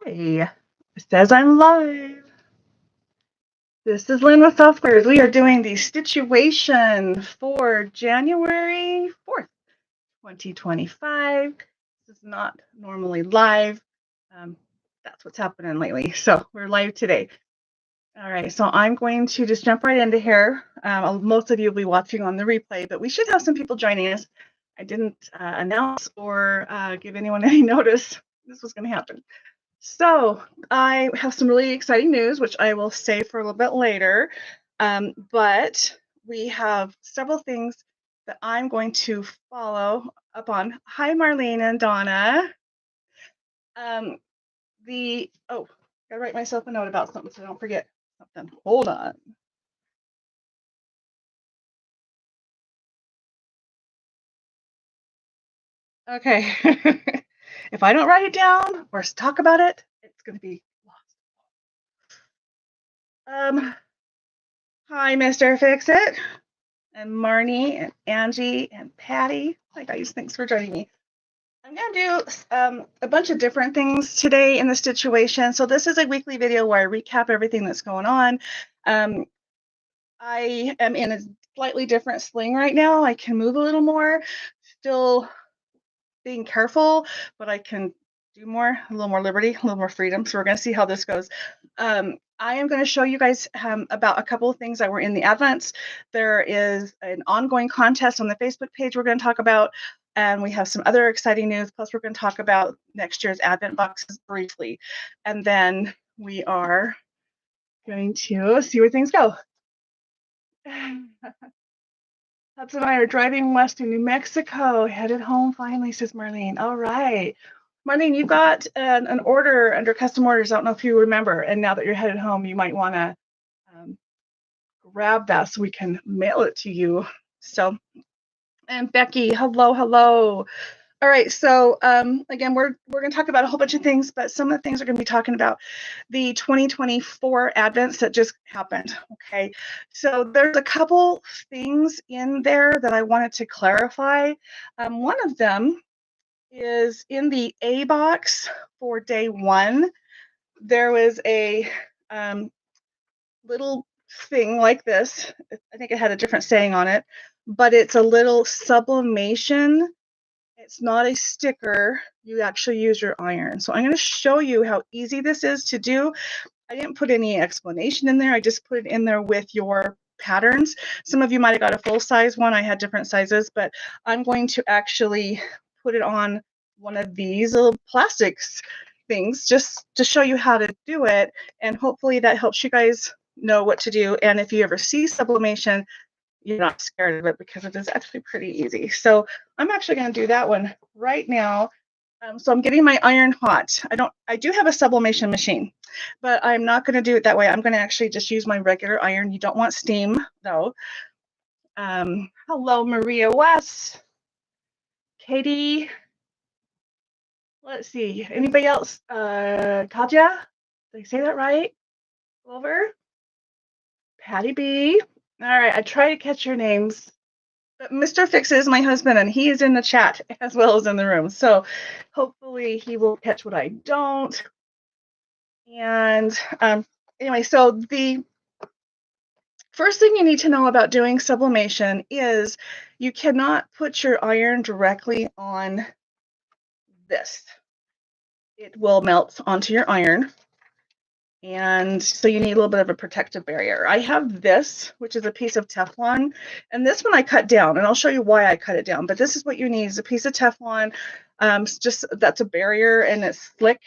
Hey, it says I'm live. This is Lynne with Softsquares. We are doing the Stitch-uation for January 4th, 2025. This is not normally live. That's what's happening lately. So we're live today. All right, so I'm going to just jump right into here. Most of you will be watching on the replay, but we should have some people joining us. I didn't announce or give anyone any notice this was going to happen. So I have some really exciting news, which I will say for a little bit later. But we have several things that I'm going to follow up on. Hi, Marlene and Donna. Gotta write myself a note about something so I don't forget something. Hold on. Okay. If I don't write it down or talk about it, it's going to be lost. Hi, Mr. Fix-It, and Marnie, and Angie, and Patty. Hi, guys. Thanks for joining me. I'm going to do a bunch of different things today in the Stitch-uation. So this is a weekly video where I recap everything that's going on. I am in a slightly different sling right now. I can move a little more, still being careful, but I can do more, a little more liberty, a little more freedom. So we're going to see how this goes. I am going to show you guys about a couple of things that were in the Advents. There is an ongoing contest on the Facebook page we're going to talk about, and we have some other exciting news. Plus, we're going to talk about next year's Advent boxes briefly, and then we are going to see where things go. Hubs and I are driving west to New Mexico, headed home finally, says Marlene. All right. Marlene, you got an order under custom orders. I don't know if you remember. And now that you're headed home, you might want to grab that so we can mail it to you. So, and Becky, hello, hello. All right, so again, we're going to talk about a whole bunch of things, but some of the things we're going to be talking about the 2024 Advents that just happened. Okay, so there's a couple things in there that I wanted to clarify. One of them is in the A box for day one. There was a little thing like this. I think it had a different saying on it, but it's a little sublimation. It's not a sticker. You actually use your iron. So I'm going to show you how easy this is to do. I didn't put any explanation in there. I just put it in there with your patterns. Some of you might have got a full size one. I had different sizes, but I'm going to actually put it on one of these little plastics things just to show you how to do it. And hopefully that helps you guys know what to do. And if you ever see sublimation, you're not scared of it because it is actually pretty easy. So I'm actually going to do that one right now. So I'm getting my iron hot. I do have a sublimation machine, but I'm not going to do it that way. I'm going to actually just use my regular iron. You don't want steam though. Hello, Maria West, Katie. Let's see. Anybody else? Katja? Did I say that right? Clover? Patty B. All right. I try to catch your names. But Mr. Fix is my husband, and he is in the chat as well as in the room. So hopefully he will catch what I don't. And anyway, so the first thing you need to know about doing sublimation is you cannot put your iron directly on this. It will melt onto your iron. And so you need a little bit of a protective barrier. I have this, which is a piece of Teflon, and this one I cut down, and I'll show you why I cut it down. But this is what you need: is a piece of Teflon. Just that's a barrier, and it's slick.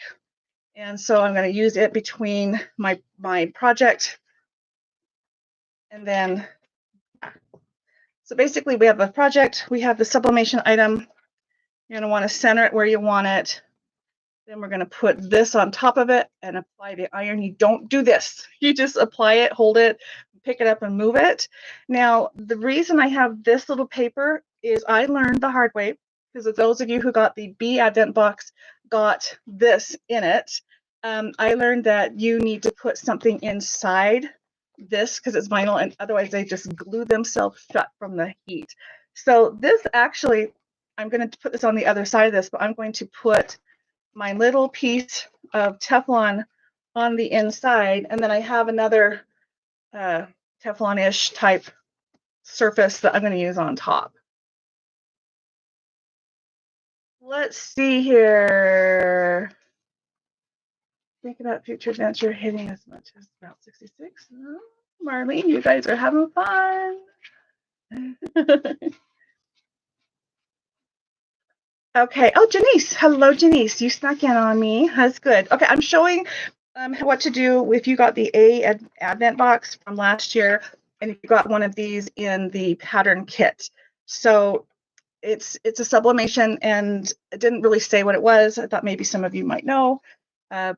And so I'm going to use it between my project, and then. So basically, we have a project. We have the sublimation item. You're going to want to center it where you want it. Then we're going to put this on top of it and apply the iron. You don't do this. You just apply it, hold it, pick it up, and move it. Now, the reason I have this little paper is I learned the hard way, because those of you who got the B Advent box got this in it. I learned that you need to put something inside this because it's vinyl, and otherwise they just glue themselves shut from the heat. So this actually, I'm going to put this on the other side of this, but I'm going to put my little piece of Teflon on the inside, and then I have another Teflon-ish type surface that I'm going to use on top. Let's see here. Think about future events you're hitting as much as about 66. Oh, Marlene, you guys are having fun. Okay. Oh, Janice. Hello, Janice. You snuck in on me. That's good. Okay, I'm showing what to do if you got the Advent box from last year and if you got one of these in the pattern kit. So it's a sublimation, and it didn't really say what it was. I thought maybe some of you might know, and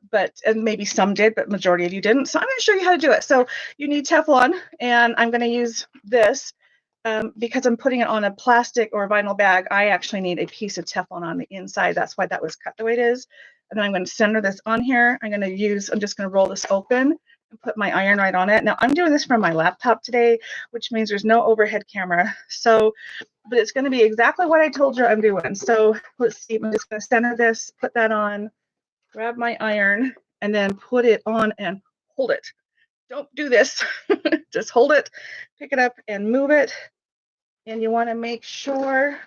maybe some did, but majority of you didn't. So I'm going to show you how to do it. So you need Teflon, and I'm going to use this because I'm putting it on a plastic or a vinyl bag. I actually need a piece of Teflon on the inside. That's why that was cut the way it is. And then I'm going to center this on here. I'm just going to roll this open and put my iron right on it. Now I'm doing this from my laptop today, which means there's no overhead camera. So, but it's going to be exactly what I told you I'm doing. So let's see, I'm just going to center this, put that on, grab my iron, and then put it on and hold it. Don't do this. Just hold it, pick it up and move it. And you want to make sure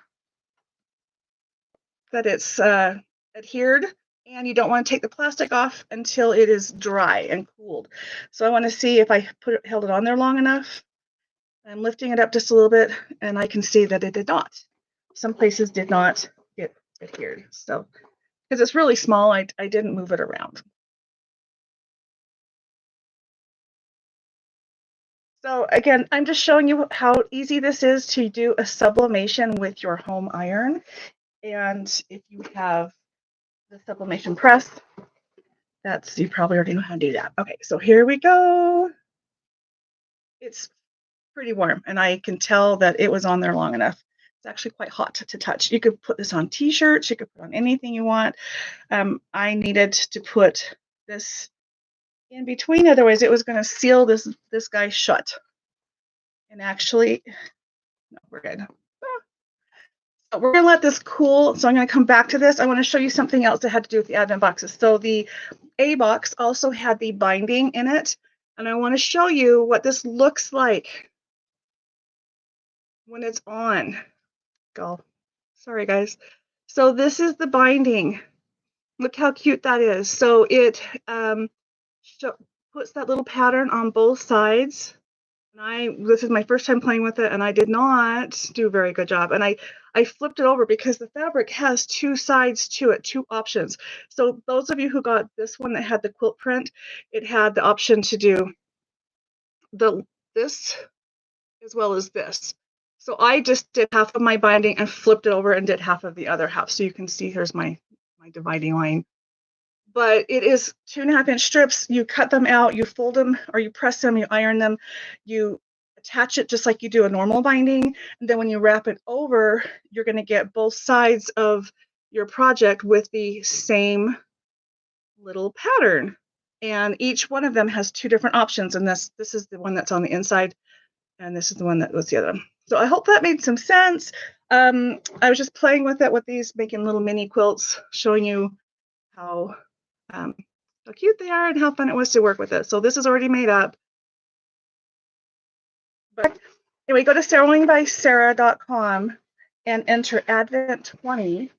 that it's adhered, and you don't want to take the plastic off until it is dry and cooled. So I want to see if I held it on there long enough. I'm lifting it up just a little bit, and I can see that it did not. Some places did not get adhered. So because it's really small, I didn't move it around. So again, I'm just showing you how easy this is to do a sublimation with your home iron. And if you have the sublimation press, you probably already know how to do that. Okay, so here we go. It's pretty warm, and I can tell that it was on there long enough. It's actually quite hot to touch. You could put this on t-shirts, you could put on anything you want. I needed to put this in between, otherwise it was going to seal this guy shut. And actually, no, we're good. So we're going to let this cool. So I'm going to come back to this. I want to show you something else that had to do with the Advent boxes. So the A box also had the binding in it, and I want to show you what this looks like when it's on. Go. Sorry, guys. So this is the binding. Look how cute that is. So it puts that little pattern on both sides. And this is my first time playing with it, and I did not do a very good job. And I flipped it over because the fabric has two sides to it, two options. So those of you who got this one that had the quilt print, it had the option to do this as well as this. So I just did half of my binding and flipped it over and did half of the other half. So you can see here's my dividing line. But it is 2.5-inch strips. You cut them out, you fold them, or you press them, you iron them, you attach it just like you do a normal binding. And then when you wrap it over, you're going to get both sides of your project with the same little pattern. And each one of them has two different options. And this is the one that's on the inside, and this is the one that was the other. So I hope that made some sense. I was just playing with it with these, making little mini quilts, showing you how cute they are and how fun it was to work with it. So this is already made up. But anyway, go to sewingbysarah.com and enter Advent20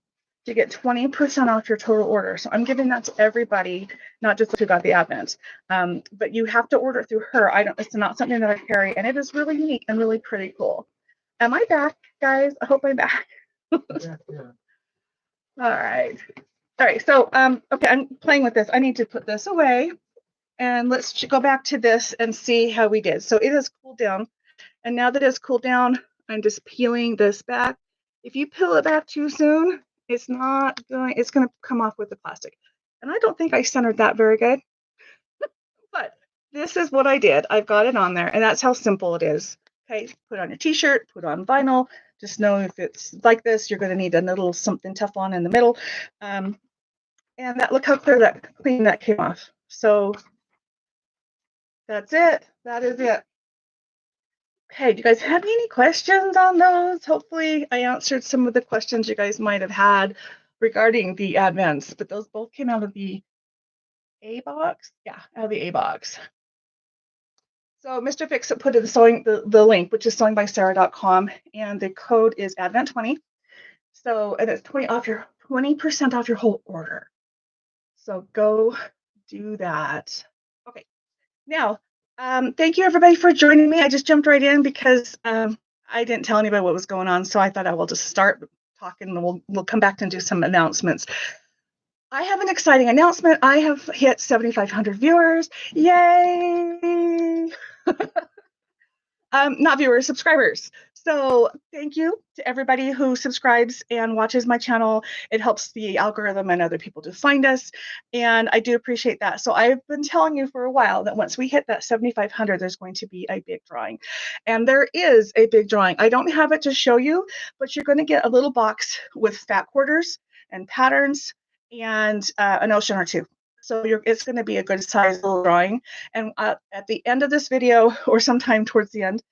to get 20% off your total order. So I'm giving that to everybody, not just who got the Advent. But you have to order it through her. It's not something that I carry, and it is really unique and really pretty cool. Am I back, guys? I hope I'm back. Yeah. All right. All right. So okay, I'm playing with this. I need to put this away, and let's go back to this and see how we did. So it has cooled down, and now that it's cooled down, I'm just peeling this back. If you peel it back too soon, it's going to come off with the plastic. And I don't think I centered that very good. But this is what I did. I've got it on there, and that's how simple it is. Okay, put on your t-shirt, put on vinyl. Just know if it's like this, you're going to need a little something Teflon in the middle. And look how clean that came off. So that's it. That is it. Okay, do you guys have any questions on those? Hopefully I answered some of the questions you guys might have had regarding the advents, but those both came out of the A box. Yeah, out of the A box. So Mr. Fix It put in the link, which is sewingbysarah.com, and the code is Advent20. So, and it's 20% off your whole order. So go do that. Okay. Now, thank you everybody for joining me. I just jumped right in because I didn't tell anybody what was going on, so I thought I will just start talking, and we'll come back and do some announcements. I have an exciting announcement. I have hit 7,500 viewers. Yay! Not viewers, subscribers. So thank you to everybody who subscribes and watches my channel. It helps the algorithm and other people to find us. And I do appreciate that. So I've been telling you for a while that once we hit that 7,500, there's going to be a big drawing. And there is a big drawing. I don't have it to show you, but you're going to get a little box with fat quarters and patterns and a notion or two. So it's going to be a good size little drawing. And at the end of this video, or sometime towards the end,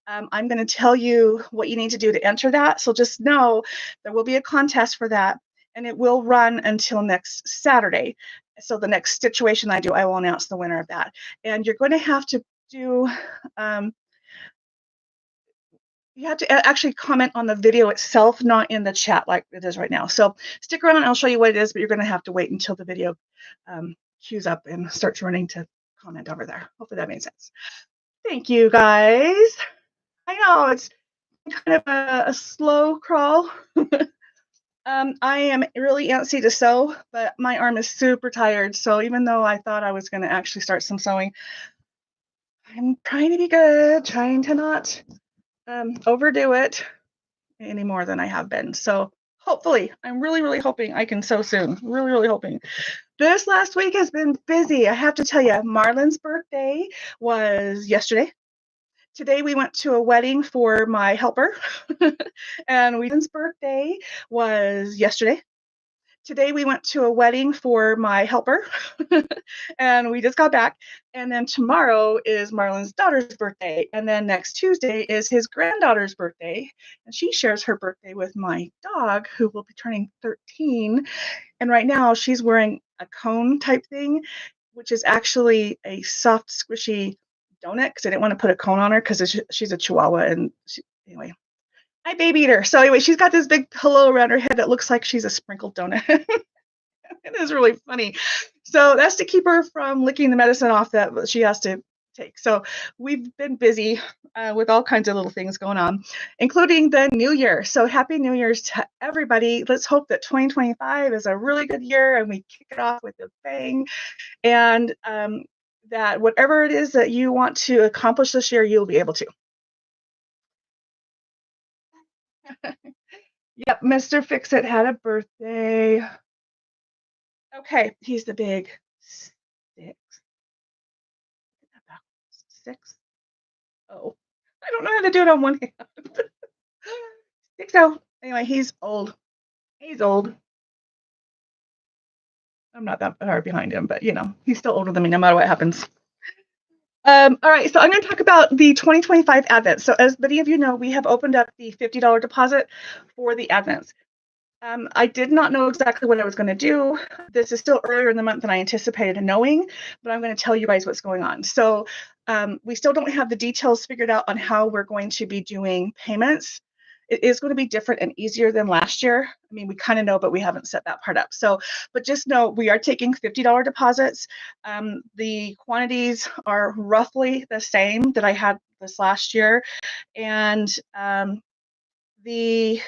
I'm going to tell you what you need to do to enter that. So just know there will be a contest for that, and it will run until next Saturday. So the next Stitch-uation I do, I will announce the winner of that. And you're going to have to do, you have to actually comment on the video itself, not in the chat like it is right now. So stick around and I'll show you what it is, but you're going to have to wait until the video queues up and starts running to comment over there. Hopefully that made sense. Thank you, guys. I know it's kind of a slow crawl. I am really antsy to sew, but my arm is super tired. So even though I thought I was going to actually start some sewing, I'm trying to be good, trying to not overdo it any more than I have been. So hopefully, I'm really, really hoping I can sew soon. Really, really hoping. This last week has been busy. I have to tell you, Marlon's birthday was yesterday. Today we went to a wedding for my helper, and Whedon's birthday was yesterday. Today we went to a wedding for my helper, and we just got back. And then tomorrow is Marlon's daughter's birthday, and then next Tuesday is his granddaughter's birthday, and she shares her birthday with my dog, who will be turning 13. And right now she's wearing a cone type thing, which is actually a soft, squishy donut, because I didn't want to put a cone on her because she's a Chihuahua, and anyway, I babied her. So anyway, she's got this big pillow around her head that looks like she's a sprinkled donut. It is really funny. So that's to keep her from licking the medicine off that she has to take. So we've been busy with all kinds of little things going on, including the new year. So happy New Year's to everybody. Let's hope that 2025 is a really good year and we kick it off with a bang. And that whatever it is that you want to accomplish this year, you'll be able to. Yep, Mr. Fix-It had a birthday. Okay, he's the big 6. 6. Oh, I don't know how to do it on one hand. 6-0. Anyway, he's old. He's old. I'm not that far behind him, but he's still older than me no matter what happens. All right, so I'm going to talk about the 2025 Advents. So as many of you know, we have opened up the $50 deposit for the Advents. I did not know exactly what I was going to do. This is still earlier in the month than I anticipated knowing, but I'm going to tell you guys what's going on. So we still don't have the details figured out on how we're going to be doing payments. It is going to be different and easier than last year. I mean, we kind of know, but we haven't set that part up. So, but just know we are taking $50 deposits. The quantities are roughly the same that I had this last year. And the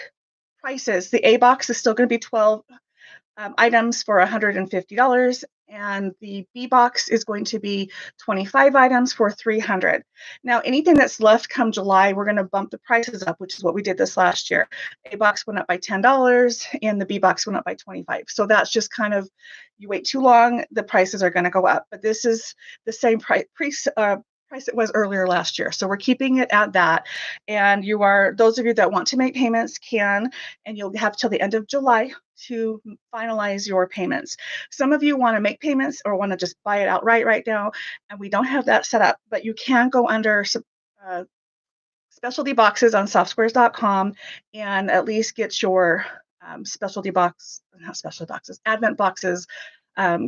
prices, the A box is still going to be 12 items for $150, and the B box is going to be 25 items for $300. Now, anything that's left come July, we're going to bump the prices up, which is what we did this last year. A box went up by $10, and the B box went up by $25. So that's just kind of, you wait too long, the prices are going to go up. But this is the same price it was earlier last year. So we're keeping it at that. And those of you that want to make payments can, and you'll have till the end of July to finalize your payments. Some of you want to make payments or want to just buy it outright right now, and we don't have that set up, but you can go under specialty boxes on softsquares.com and at least get your specialty box, not specialty boxes, Advent boxes,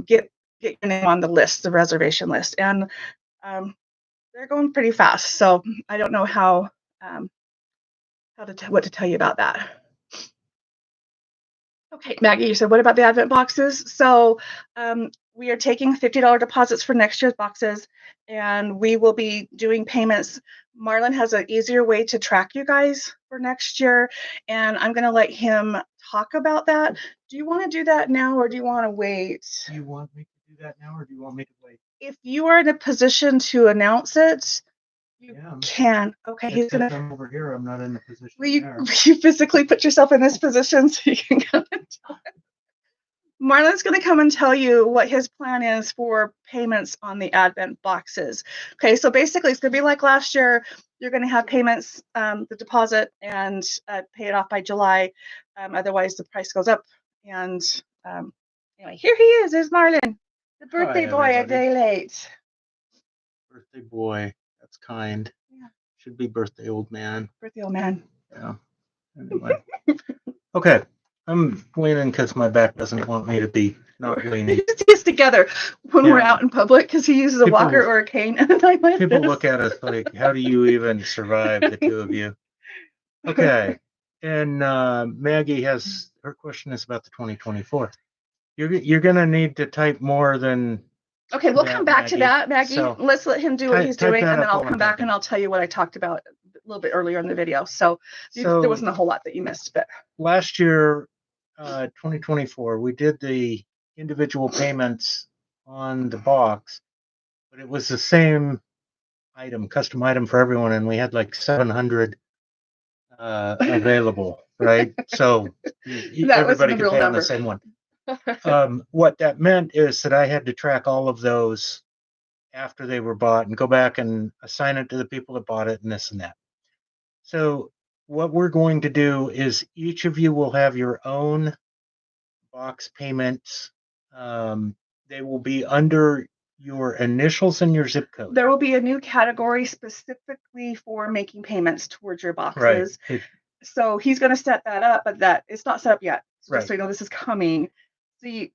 get your name on the list, the reservation list. And they're going pretty fast. So I don't know what to tell you about that. Okay, Maggie, you said, what about the Advent boxes? So we are taking $50 deposits for next year's boxes, and we will be doing payments. Marlon has an easier way to track you guys for next year, and I'm going to let him talk about that. Do you want to do that now, or do you want to wait? Do you want me to do that now, or do you want me to wait? If you are in a position to announce it, you can. Okay, he's Except I'm over here. I'm not in the position. Will you physically put yourself in this position so you can come and tell it? Marlon's going to come and tell you what his plan is for payments on the Advent boxes. Okay, so basically it's going to be like last year. You're going to have payments, the deposit, and pay it off by July. Otherwise, the price goes up. And anyway, here he is. There's Marlon, the birthday boy, a day late. Birthday boy. That's kind. Yeah. Should be birthday old man. Birthday old man. Yeah. Anyway. Okay. I'm leaning because my back doesn't want me to be not leaning. He gets together when we're out in public because he uses a walker or a cane. People look at us like, how do you even survive, the two of you? Okay. And Maggie has, her question is about the 2024. You're going to need to type more than. Okay, we'll come back to that, Maggie. So let's let him do what he's doing, and then I'll come back and I'll tell you what I talked about a little bit earlier in the video. So there wasn't a whole lot that you missed, but last year, 2024, we did the individual payments on the box, but it was the same item, custom item for everyone, and we had like 700 available, right? So everybody could pay on the same one. What that meant is that I had to track all of those after they were bought and go back and assign it to the people that bought it and this and that. So what we're going to do is each of you will have your own box payments. They will be under your initials and your zip code. There will be a new category specifically for making payments towards your boxes. Right. So he's going to set that up, but that it's not set up yet. Right. Just so you know, this is coming. The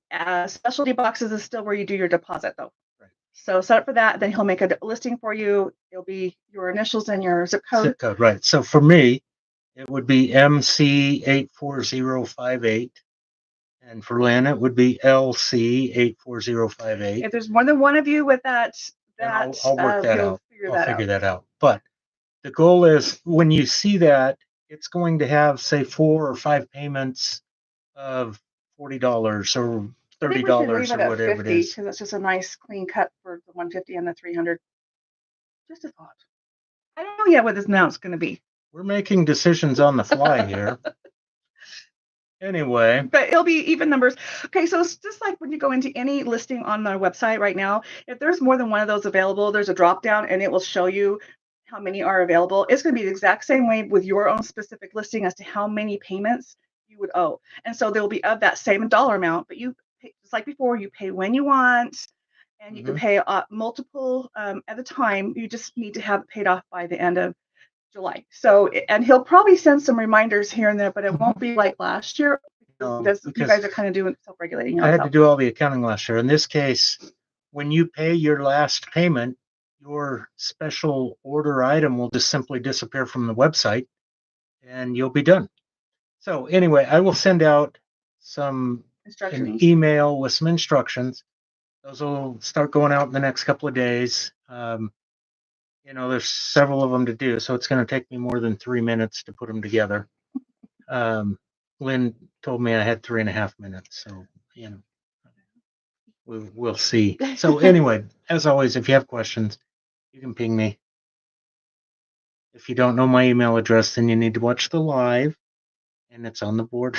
specialty boxes is still where you do your deposit, though. Right. So set up for that. Then he'll make a listing for you. It'll be your initials and your zip code. Zip code, right. So for me, it would be MC84058. And for Lynne, it would be LC84058. If there's more than one of you with that I'll work that out. I'll figure that out. But the goal is when you see that, it's going to have, say, 4 or 5 payments of $40 or $30 or whatever it is. Because it's just a nice clean cut for the 150 and the 300. Just a thought. I don't know yet what this amount's going to be. We're making decisions on the fly here. Anyway. But it'll be even numbers. Okay, so it's just like when you go into any listing on our website right now, if there's more than one of those available, there's a drop down and it will show you how many are available. It's going to be the exact same way with your own specific listing as to how many payments you would owe. And so they'll be of that same dollar amount, but you pay, just like before, you pay when you want, and you can pay multiple at a time. You just need to have it paid off by the end of July. So, and he'll probably send some reminders here and there, but it won't be like last year because you guys are kind of doing self-regulating. I had to do all the accounting last year. In this case, when you pay your last payment, your special order item will just simply disappear from the website and you'll be done. So anyway, I will send out an email with some instructions. Those will start going out in the next couple of days. There's several of them to do, so it's going to take me more than 3 minutes to put them together. Lynne told me I had 3.5 minutes, so we'll see. So anyway, as always, if you have questions, you can ping me. If you don't know my email address, then you need to watch the live, and it's on the board.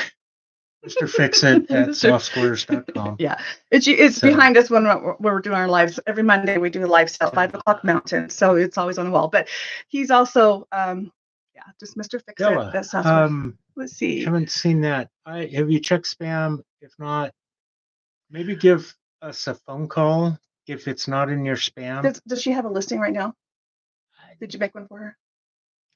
Mr. Fixit at softsquares.com. Yeah, it's behind us when we're doing our lives. Every Monday we do a live sale, 5 o'clock Mountain, so it's always on the wall. But he's also, just Mr. Fixit. That sounds. Let's see. Haven't seen that. Have you checked spam? If not, maybe give us a phone call if it's not in your spam. Does she have a listing right now? Did you make one for her?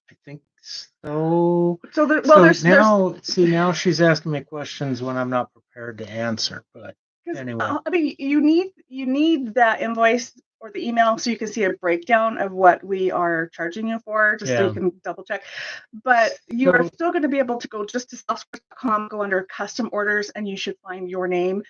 I think so. So well, So there's now she's asking me questions when I'm not prepared to answer. But anyway, I mean, you need that invoice or the email so you can see a breakdown of what we are charging you for, just so you can double check. But you are still going to be able to go just to softsquares.com, go under custom orders, and you should find your name.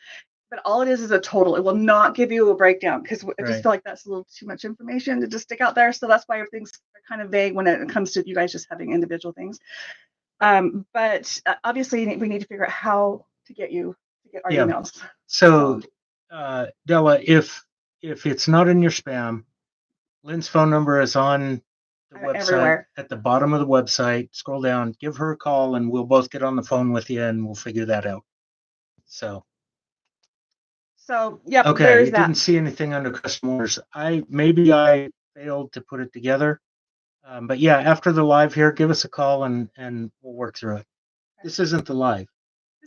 But all it is a total. It will not give you a breakdown because I just feel like that's a little too much information to just stick out there. So that's why things are kind of vague when it comes to you guys just having individual things. But obviously we need to figure out how to get our emails. So, Della, if it's not in your spam, Lynne's phone number is on the website everywhere. At the bottom of the website. Scroll down, give her a call, and we'll both get on the phone with you, and we'll figure that out. So yeah. Okay, there's you that. didn't see anything under custom orders. Maybe I failed to put it together. But yeah, after the live here, give us a call and we'll work through it. This isn't the live.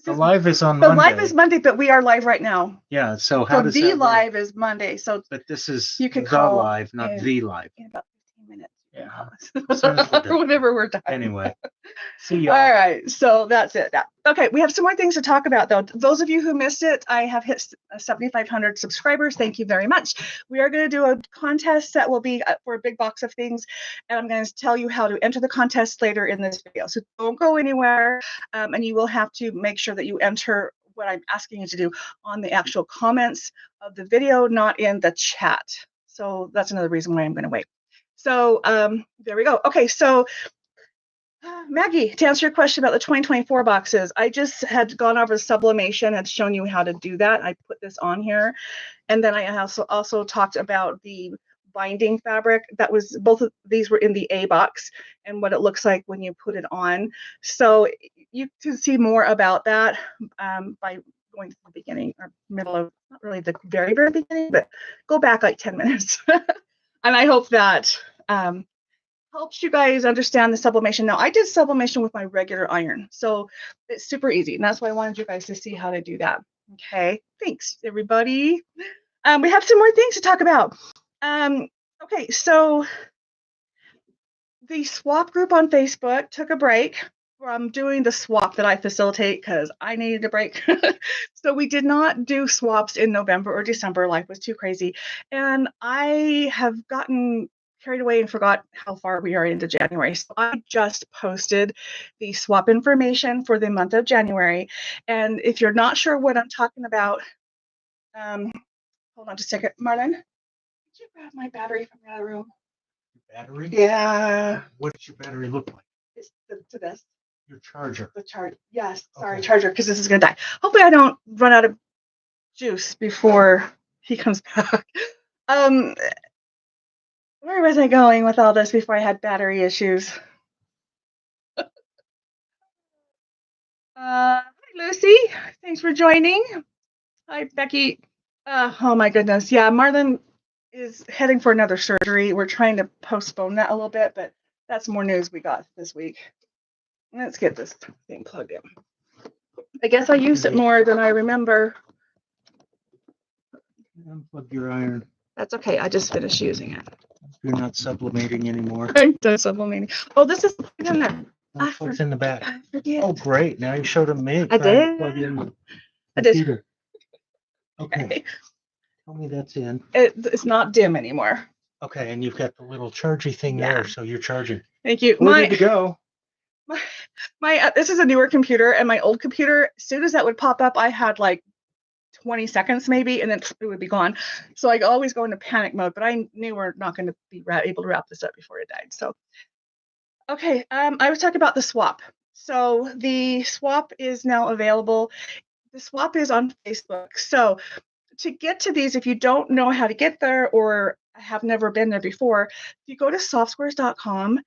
The live is on Monday. The live is Monday, but we are live right now. Yeah. So how does the live is Monday? So, but this is you can call live, not the live. In about 15 minutes. Yeah. Whenever we're done. Anyway. See you. All right, so that's it. Okay, we have some more things to talk about, though. Those of you who missed it, I have hit 7,500 subscribers. Thank you very much. We are going to do a contest that will be for a big box of things, and I'm going to tell you how to enter the contest later in this video. So don't go anywhere, and you will have to make sure that you enter what I'm asking you to do on the actual comments of the video, not in the chat. So that's another reason why I'm going to wait. So there we go. Okay, so Maggie, to answer your question about the 2024 boxes, I just had gone over Sublimation and shown you how to do that. I put this on here. And then I also talked about the binding fabric. That was, both of these were in the A box and what it looks like when you put it on. So you can see more about that by going to the beginning or middle of, not really the very, very beginning, but go back like 10 minutes. And I hope that helps you guys understand the sublimation. Now, I did sublimation with my regular iron, so it's super easy, and that's why I wanted you guys to see how to do that. Okay, thanks, everybody. We have some more things to talk about. Okay, so the swap group on Facebook took a break from doing the swap that I facilitate because I needed a break. So we did not do swaps in November or December. Life was too crazy. And I have gotten carried away and forgot how far we are into January. So I just posted the swap information for the month of January. And if you're not sure what I'm talking about, hold on just a second. Marlon, did you grab my battery from the other room? Battery? Yeah. What does your battery look like? It's to this. Your charger. The charge. Yes. Sorry, okay. Charger, because this is going to die. Hopefully I don't run out of juice before he comes back. Where was I going with all this before I had battery issues? Hi, Lucy. Thanks for joining. Hi, Becky. Oh, my goodness. Yeah, Marlon is heading for another surgery. We're trying to postpone that a little bit, but that's more news we got this week. Let's get this thing plugged in. I guess I used it more than I remember. Unplug your iron. That's okay. I just finished using it. You're not sublimating anymore. I'm done sublimating. Oh, this is in there. It's in the back. I forget. Oh, great. Now you showed them me. I did. Plug in I did. Okay. Tell me that's in. It's not dim anymore. Okay, and you've got the little charging thing there, so you're charging. Thank you. We're good to go. My this is a newer computer, and my old computer, as soon as that would pop up, I had like 20 seconds maybe, and then it would be gone. So I always go into panic mode, but I knew we're not going to be able to wrap this up before it died. So, okay, I was talking about the swap. So the swap is now available. The swap is on Facebook. So to get to these, if you don't know how to get there or have never been there before, if you go to softsquares.com,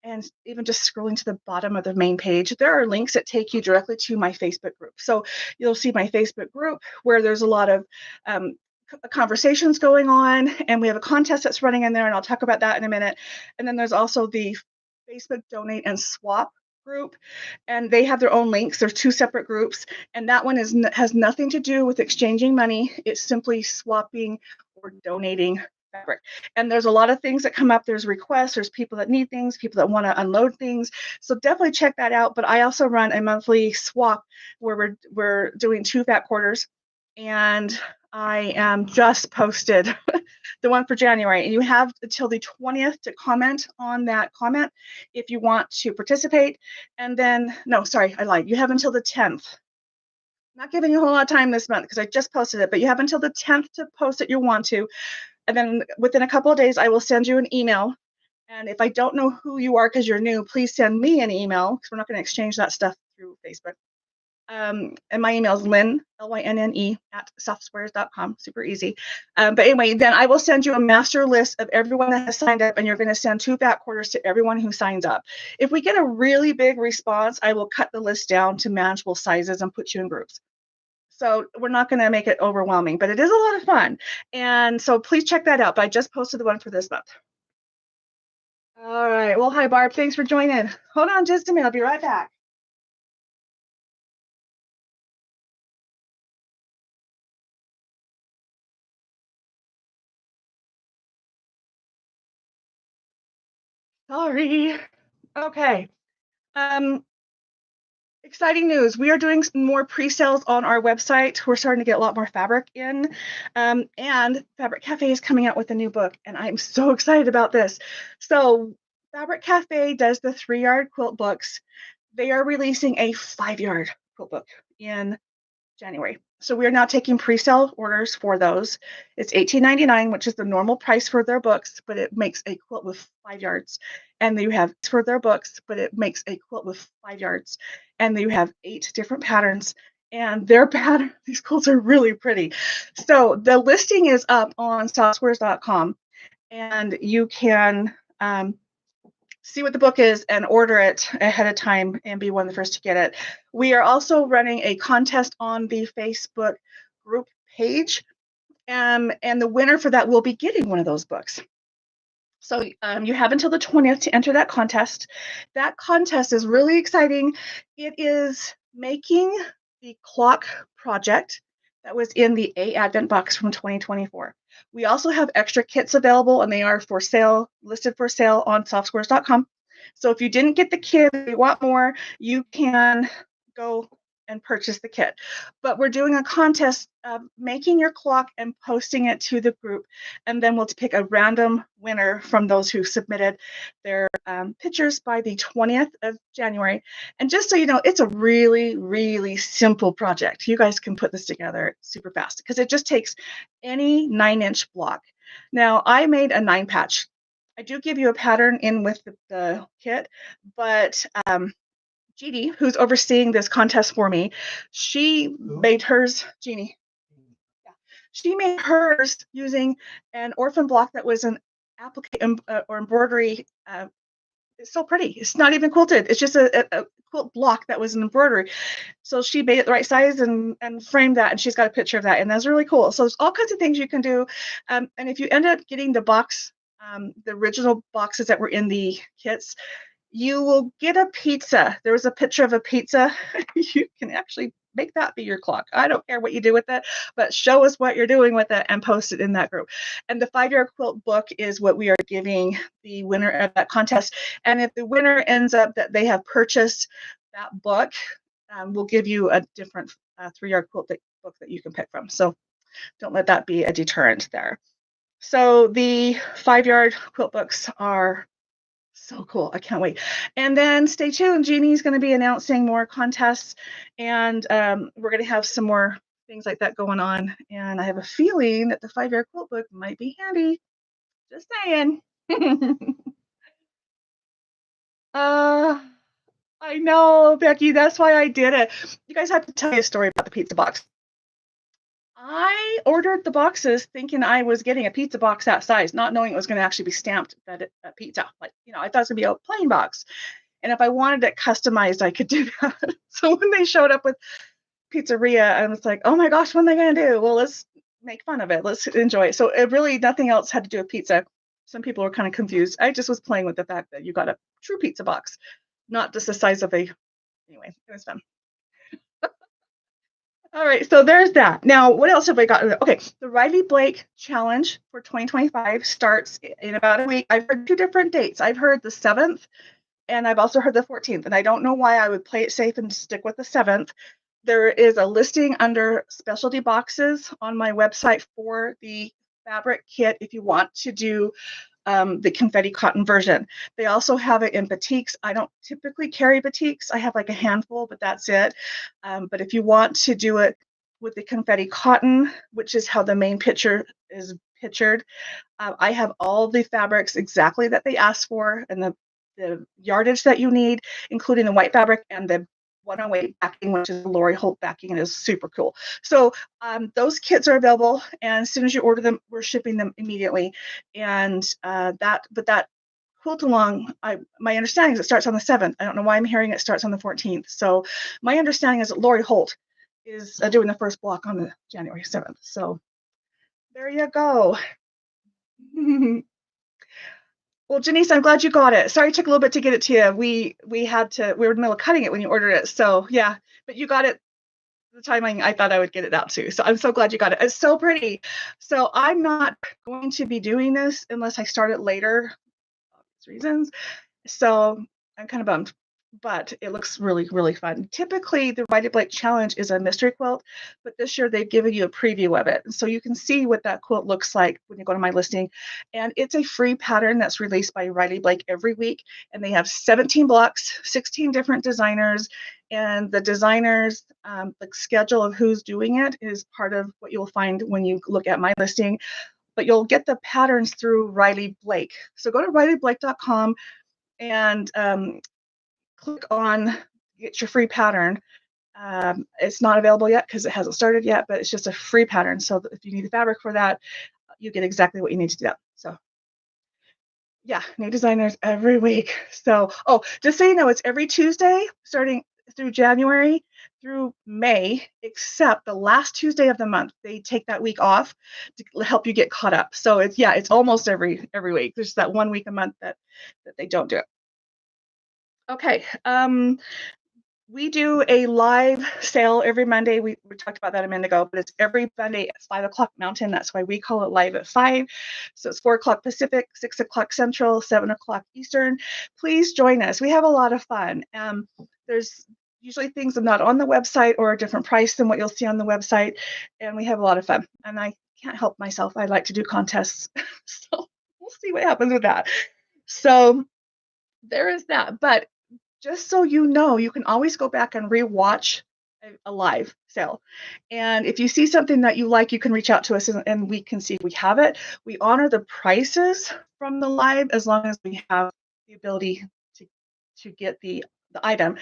and even just scrolling to the bottom of the main page, there are links that take you directly to my Facebook group. So you'll see my Facebook group where there's a lot of conversations going on, and we have a contest that's running in there, and I'll talk about that in a minute. And then there's also the Facebook Donate and Swap group, and they have their own links. There's two separate groups, and that one has nothing to do with exchanging money. It's simply swapping or donating fabric. And there's a lot of things that come up. There's requests, there's people that need things, people that want to unload things. So definitely check that out. But I also run a monthly swap where we're doing 2 fat quarters. And I am just posted the one for January. And you have until the 20th to comment on that comment if you want to participate. And then, no, sorry, I lied. You have until the 10th. Not giving you a whole lot of time this month because I just posted it, but you have until the 10th to post it you want to. And then within a couple of days, I will send you an email. And if I don't know who you are because you're new, please send me an email because we're not going to exchange that stuff through Facebook. And my email is Lynne, Lynne, at softsquares.com. Super easy. But anyway, then I will send you a master list of everyone that has signed up, and you're going to send 2 fat quarters to everyone who signs up. If we get a really big response, I will cut the list down to manageable sizes and put you in groups. So we're not going to make it overwhelming, but it is a lot of fun. And so please check that out. But I just posted the one for this month. All right. Well, hi, Barb. Thanks for joining. Hold on just a minute. I'll be right back. Sorry. Okay. Exciting news. We are doing some more pre-sales on our website. We're starting to get a lot more fabric in. And Fabric Cafe is coming out with a new book, and I'm so excited about this. So Fabric Cafe does the 3-yard quilt books. They are releasing a 5-yard quilt book in January. So we are now taking pre-sale orders for those. It's $18.99, which is the normal price for their books, but it makes a quilt with 5 yards. And you have for their books, but it makes a quilt with 5 yards. And you have 8 different patterns. And their pattern, these quilts are really pretty. So the listing is up on softsquares.com, and you can see what the book is and order it ahead of time and be one of the first to get it. We are also running a contest on the Facebook group page, and the winner for that will be getting one of those books. So you have until the 20th to enter that contest. That contest is really exciting. It is making the clock project that was in the A Advent box from 2024. We also have extra kits available, and they are for sale, listed for sale on softsquares.com. So if you didn't get the kit, if you want more, you can go and purchase the kit. But we're doing a contest of making your clock and posting it to the group, and then we'll pick a random winner from those who submitted their pictures by the 20th of January. And just so you know, it's a really, really simple project. You guys can put this together super fast because it just takes any 9-inch block. Now, I made a 9-patch. I do give you a pattern in with the kit, but Jeannie, who's overseeing this contest for me, she made hers, Jeannie. Yeah. She made hers using an orphan block that was an applique or embroidery. It's so pretty. It's not even quilted. It's just a quilt block that was an embroidery. So she made it the right size and framed that, and she's got a picture of that, and that's really cool. So there's all kinds of things you can do. And if you end up getting the box, the original boxes that were in the kits, you will get a pizza. There was a picture of a pizza. You can actually make that be your clock. I don't care what you do with it, but show us what you're doing with it and post it in that group. And the 5-yard quilt book is what we are giving the winner of that contest. And if the winner ends up that they have purchased that book, we'll give you a different 3-yard quilt book that you can pick from. So don't let that be a deterrent there. So the 5-yard quilt books are so cool. I can't wait. And then stay tuned. Jeannie's going to be announcing more contests, and we're going to have some more things like that going on. And I have a feeling that the 5-yard quilt book might be handy. Just saying. I know, Becky. That's why I did it. You guys have to tell you a story about the pizza box. I ordered the boxes thinking I was getting a pizza box that size, not knowing it was going to actually be stamped that a pizza. Like, I thought it was going to be a plain box. And if I wanted it customized, I could do that. So when they showed up with pizzeria, I was like, oh my gosh, what are they going to do? Well, let's make fun of it. Let's enjoy it. So it really, nothing else had to do with pizza. Some people were kind of confused. I just was playing with the fact that you got a true pizza box, not just the size of anyway, it was fun. All right, so there's that. Now, what else have I got? Okay, the Riley Blake Challenge for 2025 starts in about a week. I've heard two different dates. I've heard the 7th and I've also heard the 14th, and I don't know why I would play it safe and stick with the 7th. There is a listing under specialty boxes on my website for the fabric kit if you want to do the confetti cotton version. They also have it in batiks. I don't typically carry batiks. I have like a handful, but that's it. But if you want to do it with the confetti cotton, which is how the main picture is pictured, I have all the fabrics exactly that they asked for and the yardage that you need, including the white fabric and the 108 backing, which is Lori Holt backing, and is super cool. So those kits are available, and as soon as you order them, we're shipping them immediately. And that quilt along, my understanding is it starts on the 7th. I don't know why I'm hearing it starts on the 14th. So my understanding is that Lori Holt is doing the first block on the January 7th. So there you go. Well, Janice, I'm glad you got it. Sorry it took a little bit to get it to you. We were in the middle of cutting it when you ordered it. So yeah, but you got it the timing I thought I would get it out too. So I'm so glad you got it. It's so pretty. So I'm not going to be doing this unless I start it later, obvious reasons. So I'm kind of bummed, but it looks really, really fun. Typically, the Riley Blake Challenge is a mystery quilt, but this year they've given you a preview of it. So you can see what that quilt looks like when you go to my listing. And it's a free pattern that's released by Riley Blake every week. And they have 17 blocks, 16 different designers. And the designers, like schedule of who's doing it is part of what you'll find when you look at my listing. But you'll get the patterns through Riley Blake. So go to rileyblake.com and click on get your free pattern. It's not available yet because it hasn't started yet, but it's just a free pattern. So if you need the fabric for that, you get exactly what you need to do that. So yeah, new designers every week. So, oh, just so you know, it's every Tuesday starting through January through May, except the last Tuesday of the month. They take that week off to help you get caught up. So it's almost every week. There's that 1 week a month that they don't do it. Okay. We do a live sale every Monday. We talked about that a minute ago, but it's every Monday at 5 o'clock Mountain. That's why we call it live at 5. So it's 4 o'clock Pacific, 6 o'clock Central, 7 o'clock Eastern. Please join us. We have a lot of fun. There's usually things that are not on the website or a different price than what you'll see on the website. And we have a lot of fun. And I can't help myself. I like to do contests. So we'll see what happens with that. So there is that. But just so you know, you can always go back and rewatch a live sale. And if you see something that you like, you can reach out to us and we can see if we have it. We honor the prices from the live as long as we have the ability to get the item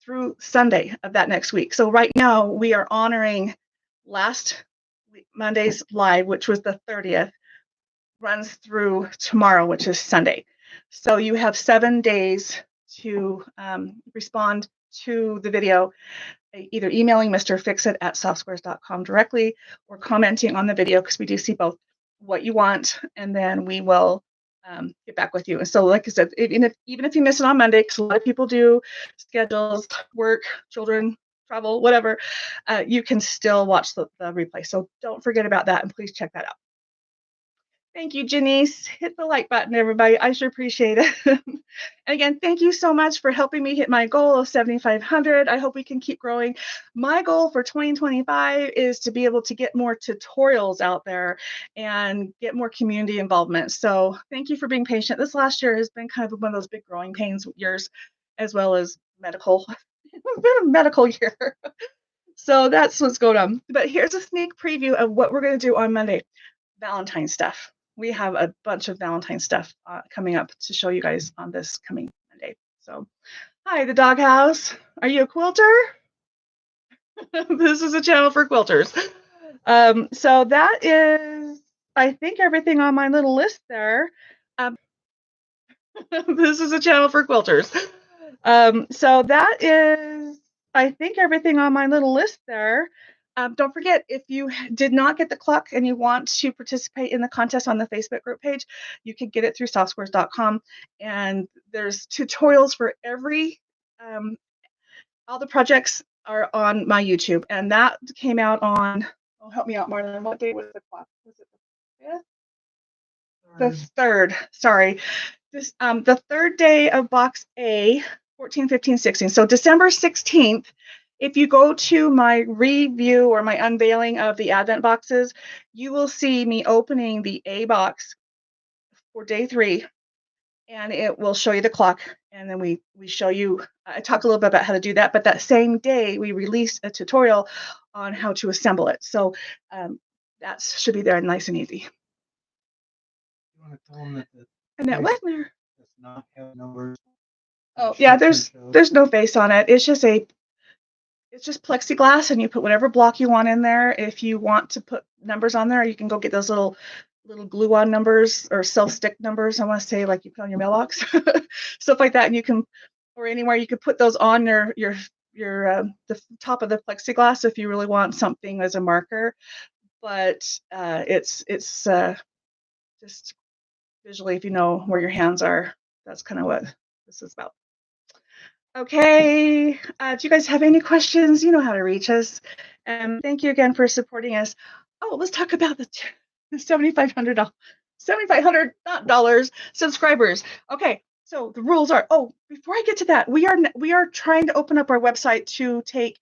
through Sunday of that next week. So right now we are honoring last Monday's live, which was the 30th, runs through tomorrow, which is Sunday. So you have 7 days to respond to the video, either emailing Mr. Fixit at softsquares.com directly or commenting on the video, because we do see both what you want, and then we will get back with you. And so, like I said, even if you miss it on Monday, because a lot of people do schedules, work, children, travel, whatever, you can still watch the replay. So don't forget about that, and please check that out. Thank you, Janice. Hit the like button, everybody. I sure appreciate it. And again, thank you so much for helping me hit my goal of 7,500. I hope we can keep growing. My goal for 2025 is to be able to get more tutorials out there and get more community involvement. So thank you for being patient. This last year has been kind of one of those big growing pains years, as well as medical. It's been a medical year. So that's what's going on. But here's a sneak preview of what we're going to do on Monday. Valentine stuff. We have a bunch of Valentine stuff coming up to show you guys on this coming Monday. So, hi, the doghouse. Are you a quilter? This is a channel for quilters. So that is, I think, everything on my little list there. This is a channel for quilters. So that is, I think, everything on my little list there. Don't forget, if you did not get the clock and you want to participate in the contest on the Facebook group page, you can get it through softsquares.com. And there's tutorials for all the projects are on my YouTube, and that came out on, oh, help me out, Marlon. What day was the clock? Was it the 5th? The 3rd. Sorry. The 3rd day of box A, 14, 15, 16. So December 16th, if you go to my review or my unveiling of the Advent boxes, you will see me opening the A box for day 3, and it will show you the clock. And then we show you, I talk a little bit about how to do that, but that same day we release a tutorial on how to assemble it. So that should be there nice and easy. You want to tell them that the Annette Wegner does not have numbers? Oh yeah, there's no face on it. It's just plexiglass, and you put whatever block you want in there. If you want to put numbers on there, you can go get those little glue-on numbers or self-stick numbers. I want to say, like you put on your mailbox, stuff like that. And you can, or anywhere you could put those on the top of the plexiglass if you really want something as a marker. But it's just visually, if you know where your hands are, that's kind of what this is about. Okay, do you guys have any questions? You know how to reach us. Thank you again for supporting us. Oh, let's talk about the $7,500, not dollars, subscribers. Okay, so the rules are, oh, before I get to that, we are trying to open up our website to take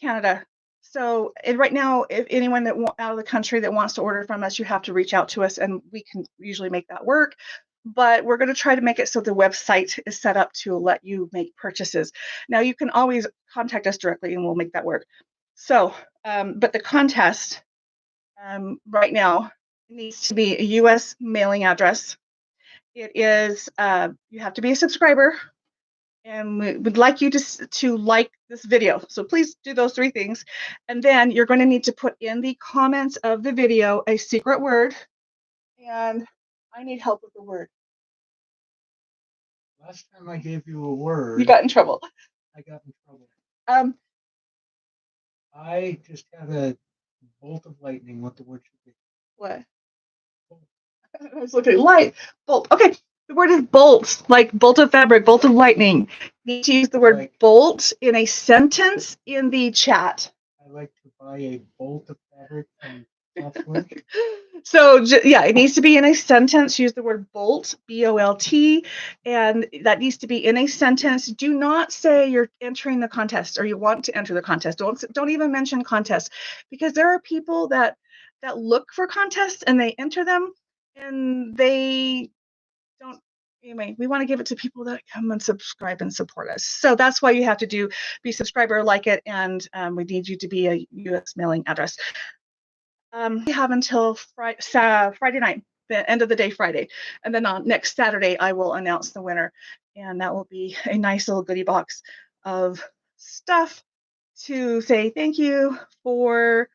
Canada. So, and right now, if anyone that out of the country that wants to order from us, you have to reach out to us, and we can usually make that work. But we're going to try to make it so the website is set up to let you make purchases. Now, you can always contact us directly and we'll make that work. So, but the contest right now needs to be a US mailing address. It is, you have to be a subscriber, and we would like you to like this video. So please do those 3 things. And then you're going to need to put in the comments of the video a secret word. And I need help with the word. Last time I gave you a word, you got in trouble. I got in trouble. Um, I just had a bolt of lightning. What the word should be? What? I was looking at light. Bolt. Okay. The word is bolt, like bolt of fabric, bolt of lightning. You need to use the word Like, bolt in a sentence in the chat. I like to buy a bolt of fabric from Southsquares. So yeah, it needs to be in a sentence. Use the word bolt, B-O-L-T, and that needs to be in a sentence. Do not say you're entering the contest or you want to enter the contest. Don't even mention contest, because there are people that look for contests and they enter them and they don't. Anyway, we want to give it to people that come and subscribe and support us. So that's why you have to be subscriber, like it, and we need you to be a US mailing address. We have until Friday night, the end of the day Friday, and then on next Saturday I will announce the winner, and that will be a nice little goodie box of stuff to say thank you for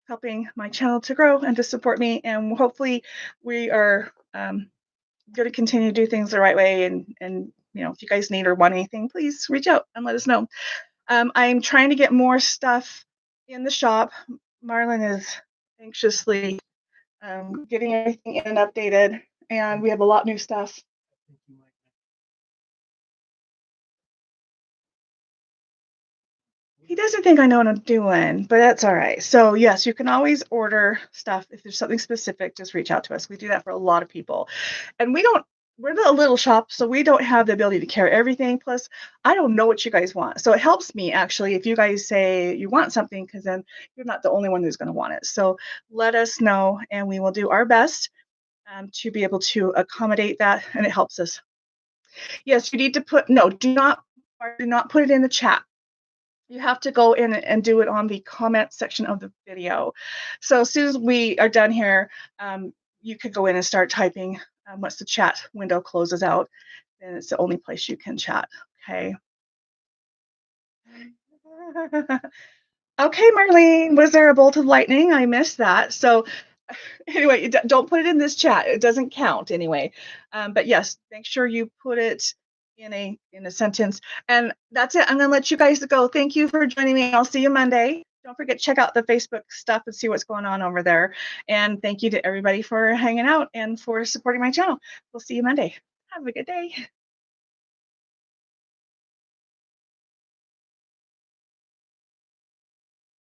helping my channel to grow and to support me, and hopefully we are going to continue to do things the right way, and you know, if you guys need or want anything, please reach out and let us know. I'm trying to get more stuff in the shop. Marlon is anxiously getting everything in and updated, and we have a lot of new stuff. He doesn't think I know what I'm doing, but that's all right. So yes, you can always order stuff. If there's something specific, just reach out to us. We do that for a lot of people. And we're a little shop, so we don't have the ability to carry everything. Plus, I don't know what you guys want. So it helps me actually if you guys say you want something, because then you're not the only one who's going to want it. So let us know and we will do our best to be able to accommodate that, and it helps us. Yes, you need to do not put it in the chat. You have to go in and do it on the comment section of the video. So as soon as we are done here, you could go in and start typing. Once the chat window closes out, then it's the only place you can chat. Okay. Okay, Marlene, was there a bolt of lightning? I missed that. So anyway, don't put it in this chat. It doesn't count anyway. But yes, make sure you put it in a sentence. And that's it. I'm going to let you guys go. Thank you for joining me. I'll see you Monday. Don't forget, check out the Facebook stuff and see what's going on over there. And thank you to everybody for hanging out and for supporting my channel. We'll see you Monday. Have a good day.